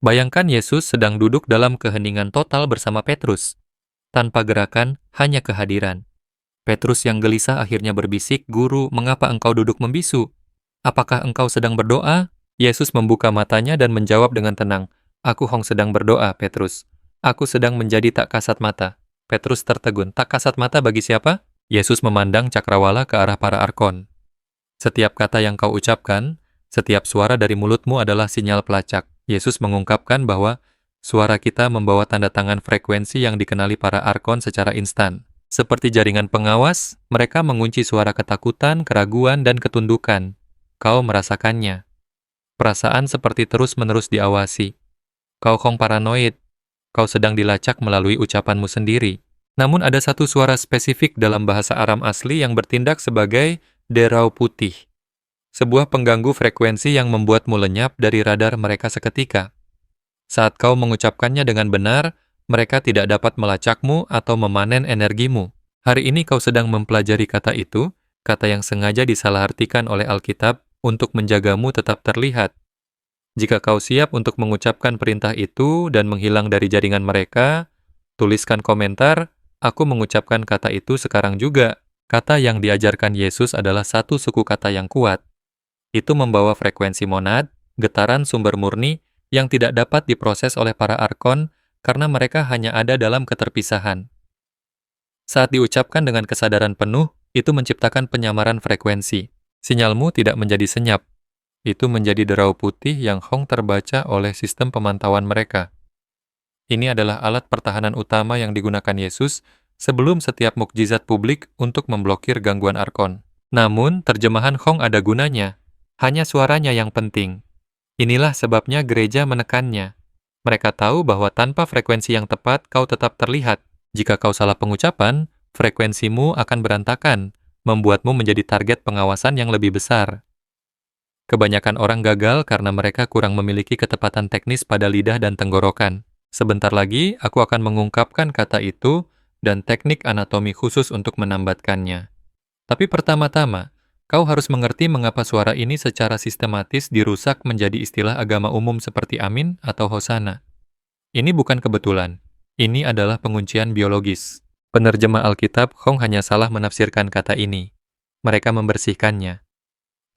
Bayangkan Yesus sedang duduk dalam keheningan total bersama Petrus. Tanpa gerakan, hanya kehadiran. Petrus yang gelisah akhirnya berbisik, "Guru, mengapa engkau duduk membisu? Apakah engkau sedang berdoa?" Yesus membuka matanya dan menjawab dengan tenang, "Aku sedang berdoa, Petrus. Aku sedang menjadi tak kasat mata." Petrus tertegun, "Tak kasat mata bagi siapa?" Yesus memandang cakrawala ke arah para arkon. "Setiap kata yang kau ucapkan, setiap suara dari mulutmu adalah sinyal pelacak." Yesus mengungkapkan bahwa suara kita membawa tanda tangan frekuensi yang dikenali para arkon secara instan. Seperti jaringan pengawas, mereka mengunci suara ketakutan, keraguan, dan ketundukan. Kau merasakannya. Perasaan seperti terus-menerus diawasi. Kau paranoid. Kau sedang dilacak melalui ucapanmu sendiri. Namun ada satu suara spesifik dalam bahasa Aram asli yang bertindak sebagai derau putih. Sebuah pengganggu frekuensi yang membuatmu lenyap dari radar mereka seketika. Saat kau mengucapkannya dengan benar, mereka tidak dapat melacakmu atau memanen energimu. Hari ini kau sedang mempelajari kata itu, kata yang sengaja disalahartikan oleh Alkitab untuk menjagamu tetap terlihat. Jika kau siap untuk mengucapkan perintah itu dan menghilang dari jaringan mereka, tuliskan komentar, "Aku mengucapkan kata itu sekarang juga." Kata yang diajarkan Yesus adalah satu suku kata yang kuat. Itu membawa frekuensi monad, getaran sumber murni yang tidak dapat diproses oleh para arkon karena mereka hanya ada dalam keterpisahan. Saat diucapkan dengan kesadaran penuh, itu menciptakan penyamaran frekuensi. Sinyalmu tidak menjadi senyap. Itu menjadi derau putih yang terbaca oleh sistem pemantauan mereka. Ini adalah alat pertahanan utama yang digunakan Yesus sebelum setiap mukjizat publik untuk memblokir gangguan arkon. Namun, terjemahan ada gunanya. Hanya suaranya yang penting. Inilah sebabnya gereja menekannya. Mereka tahu bahwa tanpa frekuensi yang tepat, kau tetap terlihat. Jika kau salah pengucapan, frekuensimu akan berantakan, membuatmu menjadi target pengawasan yang lebih besar. Kebanyakan orang gagal karena mereka kurang memiliki ketepatan teknis pada lidah dan tenggorokan. Sebentar lagi, aku akan mengungkapkan kata itu dan teknik anatomi khusus untuk menambatkannya. Tapi pertama-tama, kau harus mengerti mengapa suara ini secara sistematis dirusak menjadi istilah agama umum seperti amin atau hosana. Ini bukan kebetulan. Ini adalah penguncian biologis. Penerjemah Alkitab hanya salah menafsirkan kata ini. Mereka membersihkannya.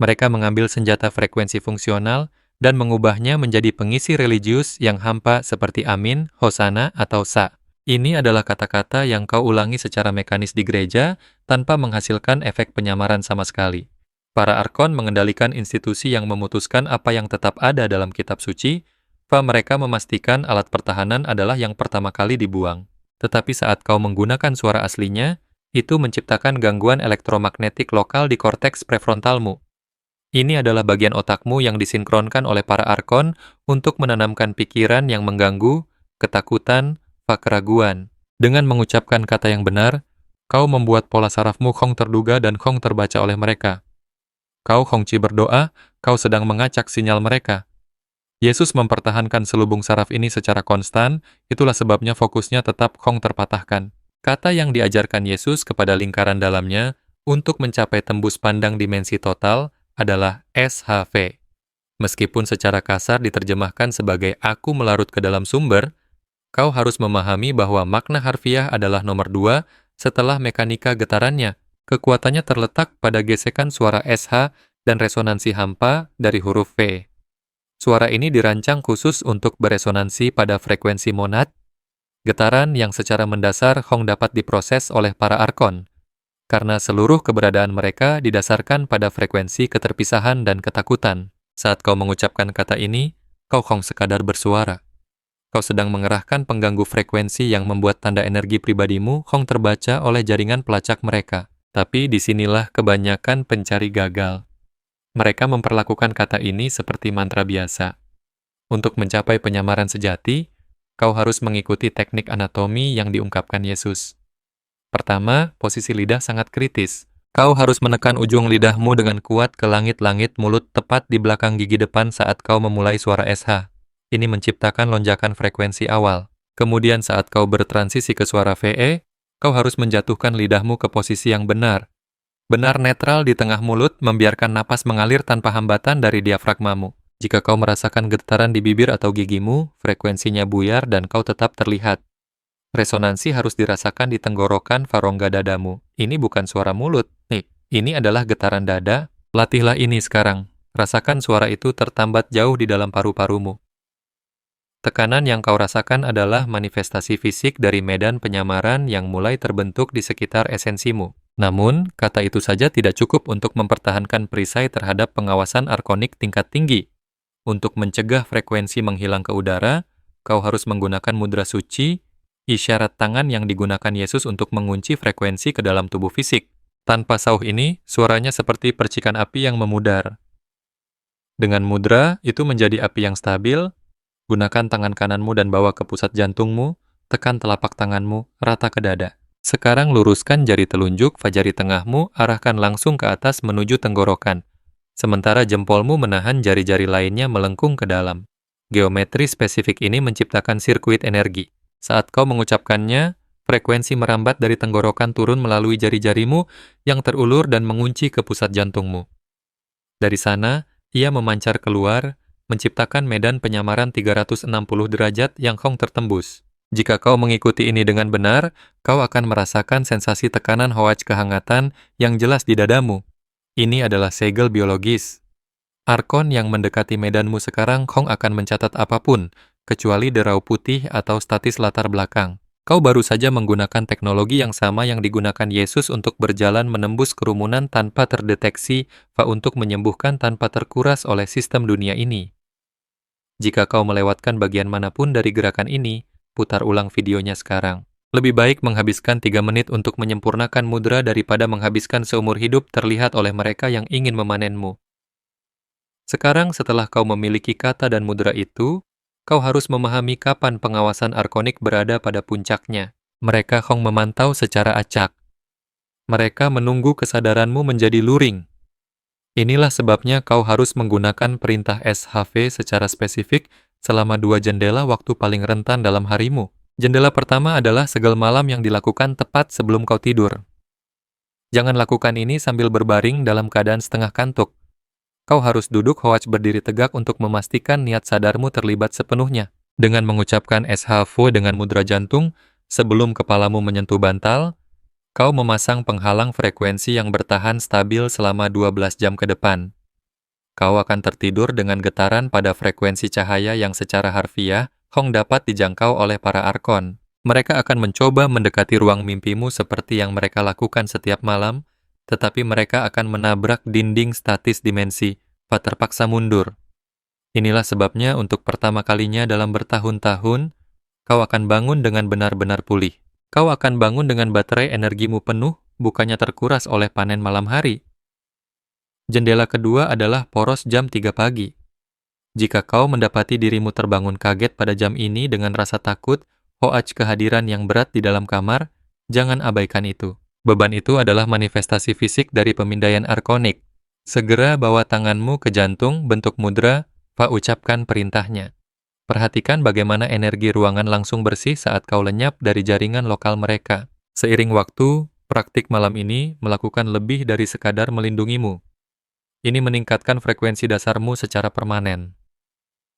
Mereka mengambil senjata frekuensi fungsional dan mengubahnya menjadi pengisi religius yang hampa seperti amin, hosana, atau sa. Ini adalah kata-kata yang kau ulangi secara mekanis di gereja tanpa menghasilkan efek penyamaran sama sekali. Para arkon mengendalikan institusi yang memutuskan apa yang tetap ada dalam kitab suci, mereka memastikan alat pertahanan adalah yang pertama kali dibuang. Tetapi saat kau menggunakan suara aslinya, itu menciptakan gangguan elektromagnetik lokal di korteks prefrontalmu. Ini adalah bagian otakmu yang disinkronkan oleh para arkon untuk menanamkan pikiran yang mengganggu, ketakutan, keraguan. Dengan mengucapkan kata yang benar, kau membuat pola sarafmu terduga dan terbaca oleh mereka. Kau berdoa, kau sedang mengacak sinyal mereka. Yesus mempertahankan selubung saraf ini secara konstan, itulah sebabnya fokusnya tetap terpatahkan. Kata yang diajarkan Yesus kepada lingkaran dalamnya untuk mencapai tembus pandang dimensi total adalah SHV. Meskipun secara kasar diterjemahkan sebagai aku melarut ke dalam sumber, kau harus memahami bahwa makna harfiah adalah nomor 2 setelah mekanika getarannya. Kekuatannya terletak pada gesekan suara SH dan resonansi hampa dari huruf V. Suara ini dirancang khusus untuk beresonansi pada frekuensi monad, getaran yang secara mendasar dapat diproses oleh para arkon, karena seluruh keberadaan mereka didasarkan pada frekuensi keterpisahan dan ketakutan. Saat kau mengucapkan kata ini, kau sekadar bersuara. Kau sedang mengerahkan pengganggu frekuensi yang membuat tanda energi pribadimu terbaca oleh jaringan pelacak mereka. Tapi disinilah kebanyakan pencari gagal. Mereka memperlakukan kata ini seperti mantra biasa. Untuk mencapai penyamaran sejati, kau harus mengikuti teknik anatomi yang diungkapkan Yesus. Pertama, posisi lidah sangat kritis. Kau harus menekan ujung lidahmu dengan kuat ke langit-langit mulut tepat di belakang gigi depan saat kau memulai suara SH. Ini menciptakan lonjakan frekuensi awal. Kemudian saat kau bertransisi ke suara VE, kau harus menjatuhkan lidahmu ke posisi yang benar. Benar netral di tengah mulut, membiarkan napas mengalir tanpa hambatan dari diafragmamu. Jika kau merasakan getaran di bibir atau gigimu, frekuensinya buyar dan kau tetap terlihat. Resonansi harus dirasakan di tenggorokan farongga dadamu. Ini bukan suara mulut. Nih, ini adalah getaran dada. Latihlah ini sekarang. Rasakan suara itu tertambat jauh di dalam paru-parumu. Tekanan yang kau rasakan adalah manifestasi fisik dari medan penyamaran yang mulai terbentuk di sekitar esensimu. Namun, kata itu saja tidak cukup untuk mempertahankan perisai terhadap pengawasan arkonik tingkat tinggi. Untuk mencegah frekuensi menghilang ke udara, kau harus menggunakan mudra suci, isyarat tangan yang digunakan Yesus untuk mengunci frekuensi ke dalam tubuh fisik. Tanpa sauh ini, suaranya seperti percikan api yang memudar. Dengan mudra, itu menjadi api yang stabil. Gunakan tangan kananmu dan bawa ke pusat jantungmu, tekan telapak tanganmu, rata ke dada. Sekarang luruskan jari telunjuk, jari tengahmu, arahkan langsung ke atas menuju tenggorokan. Sementara jempolmu menahan jari-jari lainnya melengkung ke dalam. Geometri spesifik ini menciptakan sirkuit energi. Saat kau mengucapkannya, frekuensi merambat dari tenggorokan turun melalui jari-jarimu yang terulur dan mengunci ke pusat jantungmu. Dari sana, ia memancar keluar, menciptakan medan penyamaran 360 derajat yang Hong tertembus. Jika kau mengikuti ini dengan benar, kau akan merasakan sensasi tekanan hoaj kehangatan yang jelas di dadamu. Ini adalah segel biologis. Arkon yang mendekati medanmu sekarang, Hong akan mencatat apapun, kecuali derau putih atau statis latar belakang. Kau baru saja menggunakan teknologi yang sama yang digunakan Yesus untuk berjalan menembus kerumunan tanpa terdeteksi, untuk menyembuhkan tanpa terkuras oleh sistem dunia ini. Jika kau melewatkan bagian manapun dari gerakan ini, putar ulang videonya sekarang. Lebih baik menghabiskan 3 menit untuk menyempurnakan mudra daripada menghabiskan seumur hidup terlihat oleh mereka yang ingin memanenmu. Sekarang setelah kau memiliki kata dan mudra itu, kau harus memahami kapan pengawasan arkonik berada pada puncaknya. Mereka Hong memantau secara acak. Mereka menunggu kesadaranmu menjadi luring. Inilah sebabnya kau harus menggunakan perintah SHV secara spesifik selama 2 jendela waktu paling rentan dalam harimu. Jendela pertama adalah segel malam yang dilakukan tepat sebelum kau tidur. Jangan lakukan ini sambil berbaring dalam keadaan setengah kantuk. Kau harus duduk hoaj berdiri tegak untuk memastikan niat sadarmu terlibat sepenuhnya. Dengan mengucapkan SHV dengan mudra jantung, sebelum kepalamu menyentuh bantal, kau memasang penghalang frekuensi yang bertahan stabil selama 12 jam ke depan. Kau akan tertidur dengan getaran pada frekuensi cahaya yang secara harfiah Hong dapat dijangkau oleh para arkon. Mereka akan mencoba mendekati ruang mimpimu seperti yang mereka lakukan setiap malam, tetapi mereka akan menabrak dinding statis dimensi, terpaksa mundur. Inilah sebabnya untuk pertama kalinya dalam bertahun-tahun, kau akan bangun dengan benar-benar pulih. Kau akan bangun dengan baterai energimu penuh, bukannya terkuras oleh panen malam hari. Jendela kedua adalah poros jam 3 pagi. Jika kau mendapati dirimu terbangun kaget pada jam ini dengan rasa takut, hoaj kehadiran yang berat di dalam kamar, jangan abaikan itu. Beban itu adalah manifestasi fisik dari pemindaian arkonik. Segera bawa tanganmu ke jantung, bentuk mudra, ucapkan perintahnya. Perhatikan bagaimana energi ruangan langsung bersih saat kau lenyap dari jaringan lokal mereka. Seiring waktu, praktik malam ini melakukan lebih dari sekadar melindungimu. Ini meningkatkan frekuensi dasarmu secara permanen.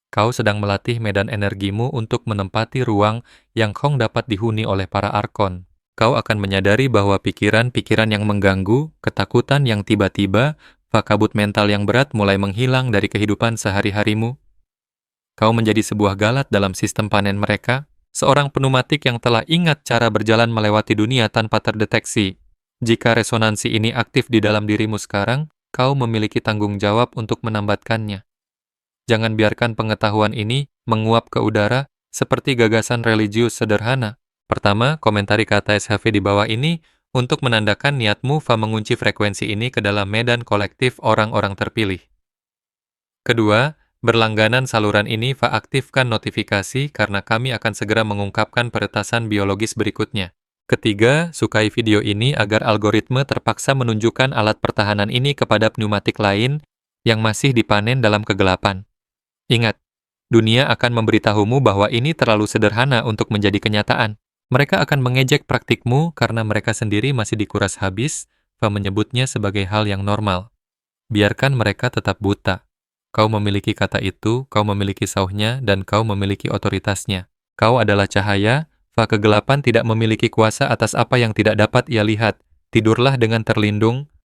Kau sedang melatih medan energimu untuk menempati ruang yang Hong dapat dihuni oleh para arkon. Kau akan menyadari bahwa pikiran-pikiran yang mengganggu, ketakutan yang tiba-tiba, kabut mental yang berat mulai menghilang dari kehidupan sehari-harimu. Kau menjadi sebuah galat dalam sistem panen mereka, seorang pneumatik yang telah ingat cara berjalan melewati dunia tanpa terdeteksi. Jika resonansi ini aktif di dalam dirimu sekarang, kau memiliki tanggung jawab untuk menambatkannya. Jangan biarkan pengetahuan ini menguap ke udara seperti gagasan religius sederhana. Pertama, komentari kata SHV di bawah ini untuk menandakan niatmu mengunci frekuensi ini ke dalam medan kolektif orang-orang terpilih. Kedua, berlangganan saluran ini aktifkan notifikasi karena kami akan segera mengungkapkan peretasan biologis berikutnya. Ketiga, sukai video ini agar algoritma terpaksa menunjukkan alat pertahanan ini kepada pneumatik lain yang masih dipanen dalam kegelapan. Ingat, dunia akan memberitahumu bahwa ini terlalu sederhana untuk menjadi kenyataan. Mereka akan mengejek praktikmu karena mereka sendiri masih dikuras habis, menyebutnya sebagai hal yang normal. Biarkan mereka tetap buta. Kau memiliki kata itu, kau memiliki sauhnya, dan kau memiliki otoritasnya. Kau adalah cahaya, kegelapan tidak memiliki kuasa atas apa yang tidak dapat ia lihat. Tidurlah dengan terlindung,